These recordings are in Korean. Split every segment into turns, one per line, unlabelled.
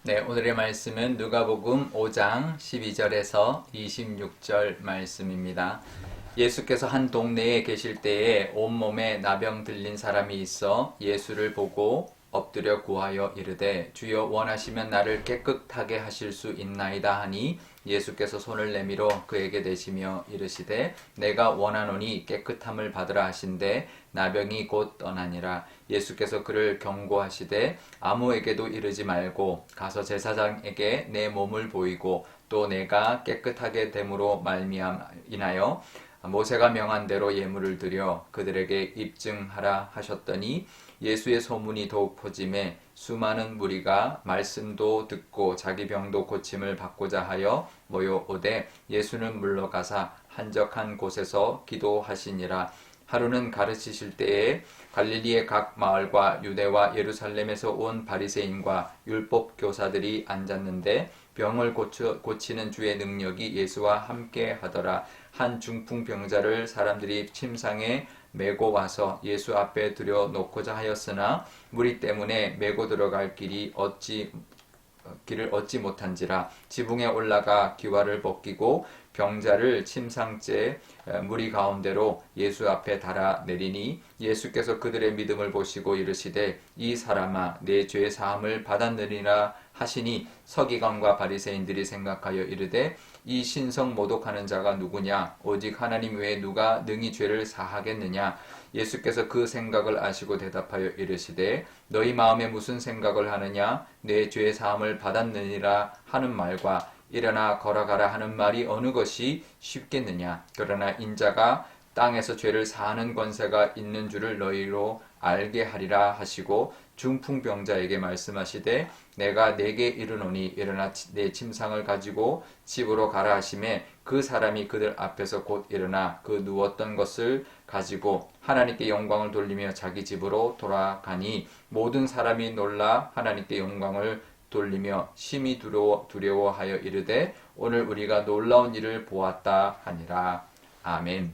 네, 오늘의 말씀은 누가복음 5장 12절에서 26절 말씀입니다. 예수께서 한 동네에 계실 때에 온몸에 나병 들린 사람이 있어 예수를 보고 엎드려 구하여 이르되 주여 원하시면 나를 깨끗하게 하실 수 있나이다 하니 예수께서 손을 내밀어 그에게 대시며 이르시되 내가 원하노니 깨끗함을 받으라 하신대 나병이 곧 떠나니라. 예수께서 그를 경고하시되 아무에게도 이르지 말고 가서 제사장에게 내 몸을 보이고 또 내가 깨끗하게 됨으로 말미암이나여 모세가 명한 대로 예물을 드려 그들에게 입증하라 하셨더니 예수의 소문이 더욱 퍼짐에 수많은 무리가 말씀도 듣고 자기 병도 고침을 받고자 하여 모여오되 예수는 물러가사 한적한 곳에서 기도하시니라. 하루는 가르치실 때에 갈릴리의 각 마을과 유대와 예루살렘에서 온 바리새인과 율법 교사들이 앉았는데 병을 고치는 주의 능력이 예수와 함께 하더라. 한 중풍병자를 사람들이 침상에 메고 와서 예수 앞에 들여 놓고자 하였으나 무리 때문에 메고 들어갈 길을 얻지 못한지라. 지붕에 올라가 기와를 벗기고 병자를 침상째 무리 가운데로 예수 앞에 달아 내리니 예수께서 그들의 믿음을 보시고 이르시되 이 사람아 내 죄 사함을 받았느니라 하시니 서기관과 바리새인들이 생각하여 이르되 이 신성 모독하는 자가 누구냐 오직 하나님 외에 누가 능히 죄를 사하겠느냐. 예수께서 그 생각을 아시고 대답하여 이르시되 너희 마음에 무슨 생각을 하느냐 내 죄 사함을 받았느니라 하는 말과 일어나 걸어가라 하는 말이 어느 것이 쉽겠느냐. 그러나 인자가 땅에서 죄를 사하는 권세가 있는 줄을 너희로 알게 하리라 하시고 중풍병자에게 말씀하시되 내가 네게 이르노니 일어나 내 침상을 가지고 집으로 가라 하시매 그 사람이 그들 앞에서 곧 일어나 그 누웠던 것을 가지고 하나님께 영광을 돌리며 자기 집으로 돌아가니 모든 사람이 놀라 하나님께 영광을 돌리며 심히 두려워하여 이르되 오늘 우리가 놀라운 일을 보았다 하니라. 아멘.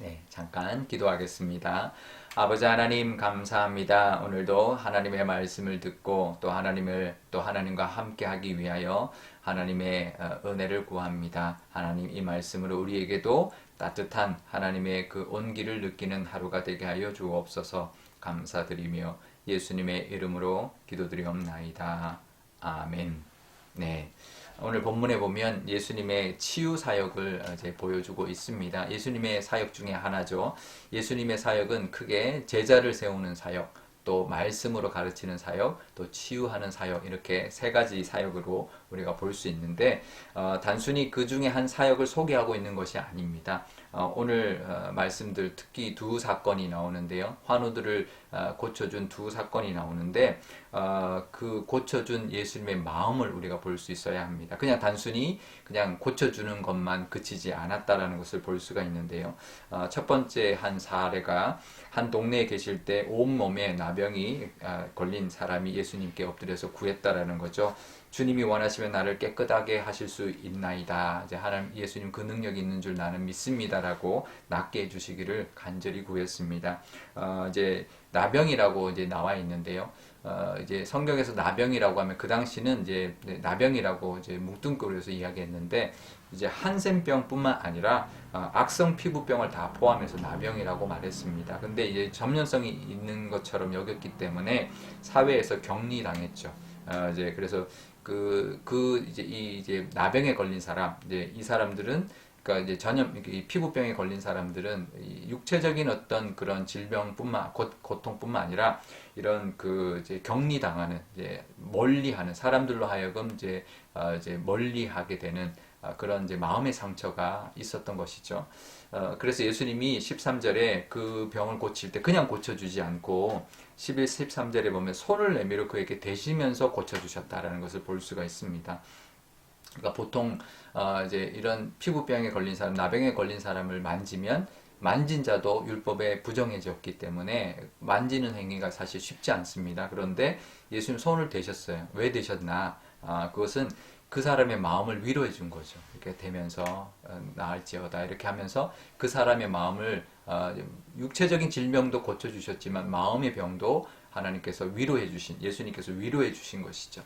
네, 잠깐 기도하겠습니다. 아버지 하나님 감사합니다. 오늘도 하나님의 말씀을 듣고 또 하나님과 함께하기 위하여 하나님의 은혜를 구합니다. 하나님 이 말씀으로 우리에게도 따뜻한 하나님의 그 온기를 느끼는 하루가 되게 하여 주옵소서. 감사드리며 예수님의 이름으로 기도드리옵나이다. 아멘. 네. 오늘 본문에 보면 예수님의 치유 사역을 이제 보여주고 있습니다. 예수님의 사역 중에 하나죠. 예수님의 사역은 크게 제자를 세우는 사역, 또 말씀으로 가르치는 사역, 또 치유하는 사역, 이렇게 세 가지 사역으로 우리가 볼 수 있는데 단순히 그 중에 한 사역을 소개하고 있는 것이 아닙니다. 오늘 말씀들 특히 두 사건이 나오는데요. 환우들을 고쳐준 두 사건이 나오는데 그 고쳐준 예수님의 마음을 우리가 볼 수 있어야 합니다. 그냥 단순히 그냥 고쳐주는 것만 그치지 않았다라는 것을 볼 수가 있는데요. 첫 번째 한 사례가 한 동네에 계실 때 온몸에 나병이 걸린 사람이 예수님께 엎드려서 구했다라는 거죠. 주님이 원하시면 나를 깨끗하게 하실 수 있나이다. 이제 하나님 예수님 그 능력이 있는 줄 나는 믿습니다라고 낫게 해주시기를 간절히 구했습니다. 이제 나병이라고 이제 나와 있는데요. 이제 성경에서 나병이라고 하면 그 당시는 이제 나병이라고 이제 뭉뚱그려서 이야기했는데 이제 한센병뿐만 아니라 악성 피부병을 다 포함해서 나병이라고 말했습니다. 근데 이제 전염성이 있는 것처럼 여겼기 때문에 사회에서 격리당했죠. 이제 그래서 이제 나병에 걸린 사람, 이제 이 사람들은 그러니까 이제 피부병에 걸린 사람들은 육체적인 어떤 그런 질병뿐만 고통뿐만 아니라 이런 이제 격리당하는 이제 멀리하는 사람들로 하여금 이제 멀리하게 되는 그런 이제 마음의 상처가 있었던 것이죠. 그래서 예수님이 13절에 그 병을 고칠 때 그냥 고쳐주지 않고 11, 13절에 보면 손을 내밀어 그에게 대시면서 고쳐주셨다라는 것을 볼 수가 있습니다. 그러니까 보통 이제 이런 피부병에 걸린 사람, 나병에 걸린 사람을 만지면 만진 자도 율법에 부정해졌기 때문에 만지는 행위가 사실 쉽지 않습니다. 그런데 예수님 손을 대셨어요. 왜 대셨나? 그것은 그 사람의 마음을 위로해 준 거죠. 이렇게 되면서 나을지어다 이렇게 하면서 그 사람의 마음을 육체적인 질병도 고쳐주셨지만 마음의 병도 하나님께서 위로해 주신, 예수님께서 위로해 주신 것이죠.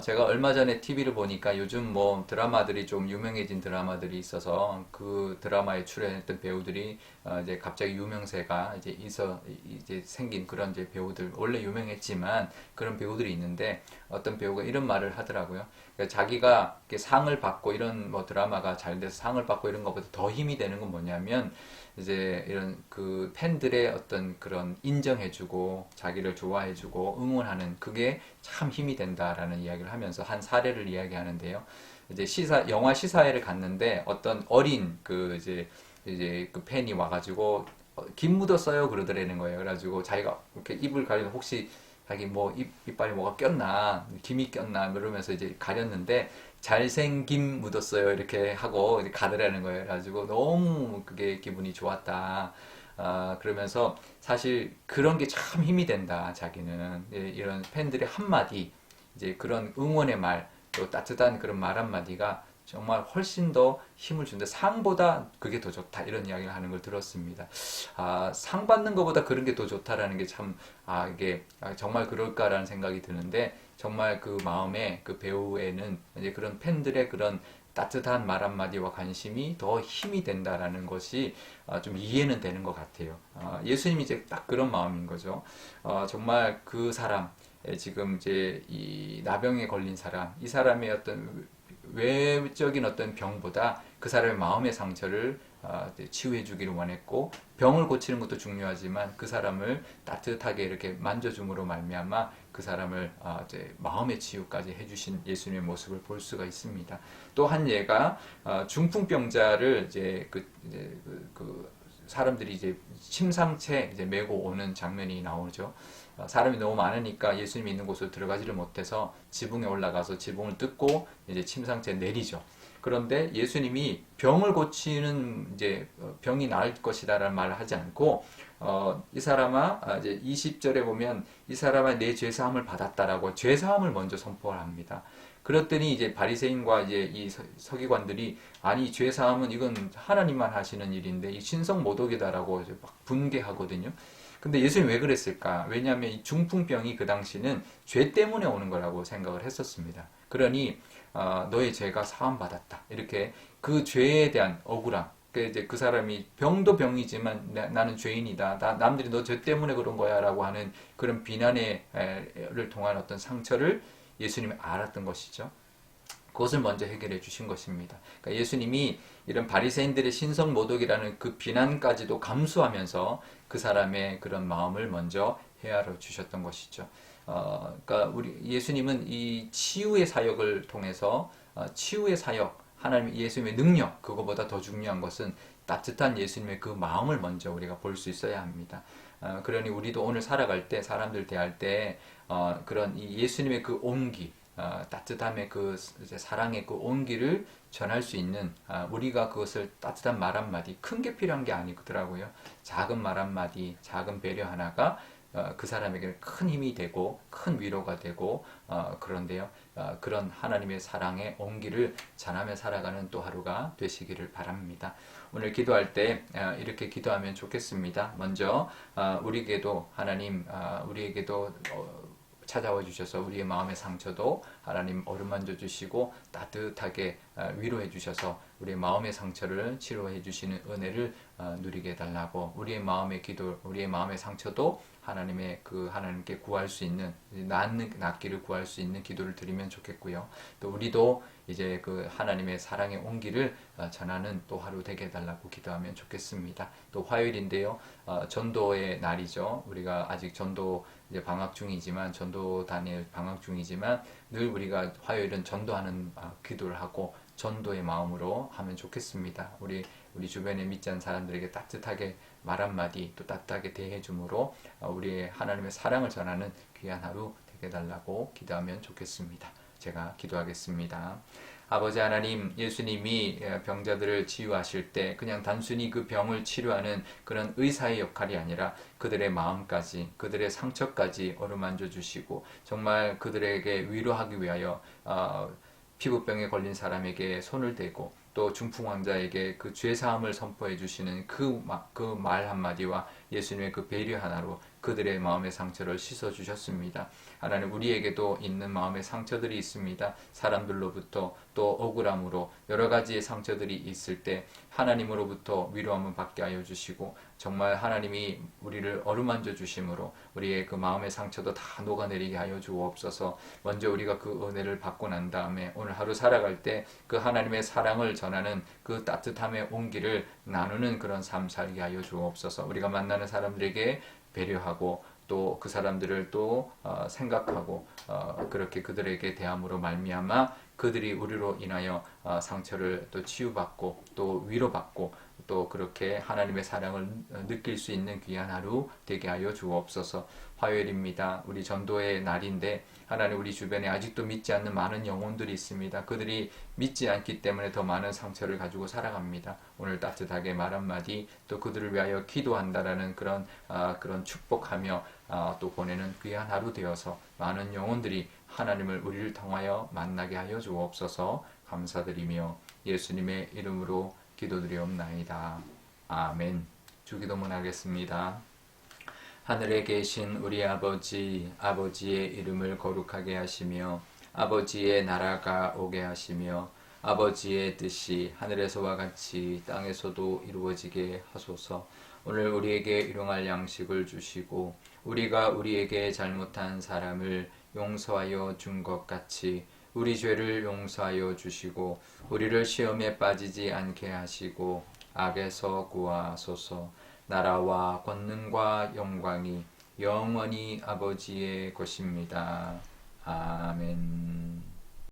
제가 얼마 전에 TV를 보니까 요즘 뭐 드라마들이 좀 유명해진 드라마들이 있어서 그 드라마에 출연했던 배우들이 이제 갑자기 유명세가 이제 생긴 그런 이제 배우들, 원래 유명했지만 그런 배우들이 있는데 어떤 배우가 이런 말을 하더라고요. 그러니까 자기가 이렇게 상을 받고 이런 뭐 드라마가 잘 돼서 상을 받고 이런 것보다 더 힘이 되는 건 뭐냐면 이제 이런 그 팬들의 어떤 그런 인정해주고 자기를 좋아해주고 응원하는 그게 참 힘이 된다라는 이야기를 하면서 한 사례를 이야기하는데요. 이제 영화 시사회를 갔는데 어떤 어린 이제 그 팬이 와가지고 김 묻었어요 그러더라는 거예요. 그래가지고 자기가 이렇게 입을 가리면 혹시 자기 뭐 이빨에 뭐가 꼈나 김이 꼈나 이러면서 이제 가렸는데 잘생김 묻었어요 이렇게 하고 이제 가더라는 거예요. 그래가지고 너무 그게 기분이 좋았다. 그러면서 사실 그런 게 참 힘이 된다. 자기는 이런 팬들의 한마디 이제 그런 응원의 말 또 따뜻한 그런 말 한마디가 정말 훨씬 더 힘을 준다. 상보다 그게 더 좋다. 이런 이야기를 하는 걸 들었습니다. 상 받는 것보다 그런 게 더 좋다라는 게 참, 이게 정말 그럴까라는 생각이 드는데, 정말 그 마음에 그 배우에는 이제 그런 팬들의 그런 따뜻한 말 한마디와 관심이 더 힘이 된다라는 것이 좀 이해는 되는 것 같아요. 예수님이 이제 딱 그런 마음인 거죠. 정말 그 사람, 지금 이제 이 나병에 걸린 사람, 이 사람의 어떤 외적인 어떤 병보다 그 사람의 마음의 상처를 치유해 주기를 원했고 병을 고치는 것도 중요하지만 그 사람을 따뜻하게 이렇게 만져줌으로 말미암아 그 사람을 이제 마음의 치유까지 해주신 예수님의 모습을 볼 수가 있습니다. 또 한 예가 중풍병자를 그 사람들이 이제 침상채 이제 메고 오는 장면이 나오죠. 사람이 너무 많으니까 예수님이 있는 곳으로 들어가지를 못해서 지붕에 올라가서 지붕을 뜯고 이제 침상채에 내리죠. 그런데 예수님이 병을 고치는 이제 병이 나을 것이다라는 말을 하지 않고 이 사람아 이제 20절에 보면 이 사람아 내 죄 사함을 받았다라고 죄 사함을 먼저 선포를 합니다. 그랬더니 이제 바리새인과 이제 이 서기관들이 아니 죄 사함은 이건 하나님만 하시는 일인데 이 신성 모독이다라고 이제 막 분개하거든요. 근데 예수님 왜 그랬을까? 왜냐하면 이 중풍병이 그 당시는 죄 때문에 오는 거라고 생각을 했었습니다. 그러니 너의 죄가 사함 받았다. 이렇게 그 죄에 대한 억울함. 이제 그 사람이 병도 병이지만 나는 죄인이다. 남들이 너 죄 때문에 그런 거야라고 하는 그런 비난을 통한 어떤 상처를 예수님이 알았던 것이죠. 그것을 먼저 해결해 주신 것입니다. 그러니까 예수님이 이런 바리새인들의 신성 모독이라는 그 비난까지도 감수하면서 그 사람의 그런 마음을 먼저 헤아려 주셨던 것이죠. 그러니까 우리 예수님은 이 치유의 사역을 통해서 치유의 사역, 하나님 예수님의 능력 그거보다 더 중요한 것은 따뜻한 예수님의 그 마음을 먼저 우리가 볼 수 있어야 합니다. 그러니 우리도 오늘 살아갈 때 사람들 대할 때 그런 이 예수님의 그 온기 따뜻함의 그 사랑의 그 온기를 전할 수 있는 우리가 그것을 따뜻한 말 한마디 큰 게 필요한 게 아니더라고요. 작은 말 한마디 작은 배려 하나가 그 사람에게는 큰 힘이 되고 큰 위로가 되고 그런데요. 그런 하나님의 사랑의 온기를 전하며 살아가는 또 하루가 되시기를 바랍니다. 오늘 기도할 때 이렇게 기도하면 좋겠습니다. 먼저 우리에게도 하나님 우리에게도 찾아와 주셔서 우리의 마음의 상처도 하나님 어루만져 주시고 따뜻하게 위로해 주셔서 우리의 마음의 상처를 치료해 주시는 은혜를 누리게 해달라고 우리의 마음의 기도, 우리의 마음의 상처도 하나님의 그 하나님께 구할 수 있는 낫기를 구할 수 있는 기도를 드리면 좋겠고요. 또 우리도 이제 그 하나님의 사랑의 온기를 전하는 또 하루 되게 해달라고 기도하면 좋겠습니다. 또 화요일인데요, 전도의 날이죠. 우리가 아직 전도 이제 방학 중이지만 전도 다닐 방학 중이지만 늘 우리가 화요일은 전도하는 기도를 하고 전도의 마음으로 하면 좋겠습니다. 우리 주변에 믿지 않는 사람들에게 따뜻하게 말 한마디 또 따뜻하게 대해줌으로 우리의 하나님의 사랑을 전하는 귀한 하루 되게 해달라고 기도하면 좋겠습니다. 제가 기도하겠습니다. 아버지 하나님, 예수님이 병자들을 치유하실 때 그냥 단순히 그 병을 치료하는 그런 의사의 역할이 아니라 그들의 마음까지, 그들의 상처까지 어루만져 주시고 정말 그들에게 위로하기 위하여 피부병에 걸린 사람에게 손을 대고 또 중풍 환자에게 그 죄사함을 선포해 주시는 그 말 한마디와 예수님의 그 배려 하나로 그들의 마음의 상처를 씻어주셨습니다. 하나님, 우리에게도 있는 마음의 상처들이 있습니다. 사람들로부터 또 억울함으로 여러 가지의 상처들이 있을 때 하나님으로부터 위로함을 받게 하여 주시고, 정말 하나님이 우리를 어루만져 주심으로 우리의 그 마음의 상처도 다 녹아내리게 하여 주옵소서. 먼저 우리가 그 은혜를 받고 난 다음에 오늘 하루 살아갈 때 그 하나님의 사랑을 전하는 그 따뜻함의 온기를 나누는 그런 삶 살게 하여 주옵소서. 우리가 만나는 사람들에게 배려하고 또 그 사람들을 또 생각하고 그렇게 그들에게 대함으로 말미암아 그들이 우리로 인하여 상처를 또 치유받고 또 위로받고 또 그렇게 하나님의 사랑을 느낄 수 있는 귀한 하루 되게 하여 주옵소서. 화요일입니다. 우리 전도의 날인데 하나님, 우리 주변에 아직도 믿지 않는 많은 영혼들이 있습니다. 그들이 믿지 않기 때문에 더 많은 상처를 가지고 살아갑니다. 오늘 따뜻하게 말 한마디, 또 그들을 위하여 기도한다라는 그런 축복하며 또 보내는 귀한 하루 되어서 많은 영혼들이 하나님을 우리를 통하여 만나게 하여 주옵소서. 감사드리며 예수님의 이름으로 기도드리옵나이다. 아멘. 주기도문 하겠습니다. 하늘에 계신 우리 아버지, 아버지의 이름을 거룩하게 하시며 아버지의 나라가 오게 하시며 아버지의 뜻이 하늘에서와 같이 땅에서도 이루어지게 하소서. 오늘 우리에게 일용할 양식을 주시고 우리가 우리에게 잘못한 사람을 용서하여 준 것 같이 우리 죄를 용서하여 주시고 우리를 시험에 빠지지 않게 하시고 악에서 구하소서. 나라와 권능과 영광이 영원히 아버지의 것입니다. 아멘.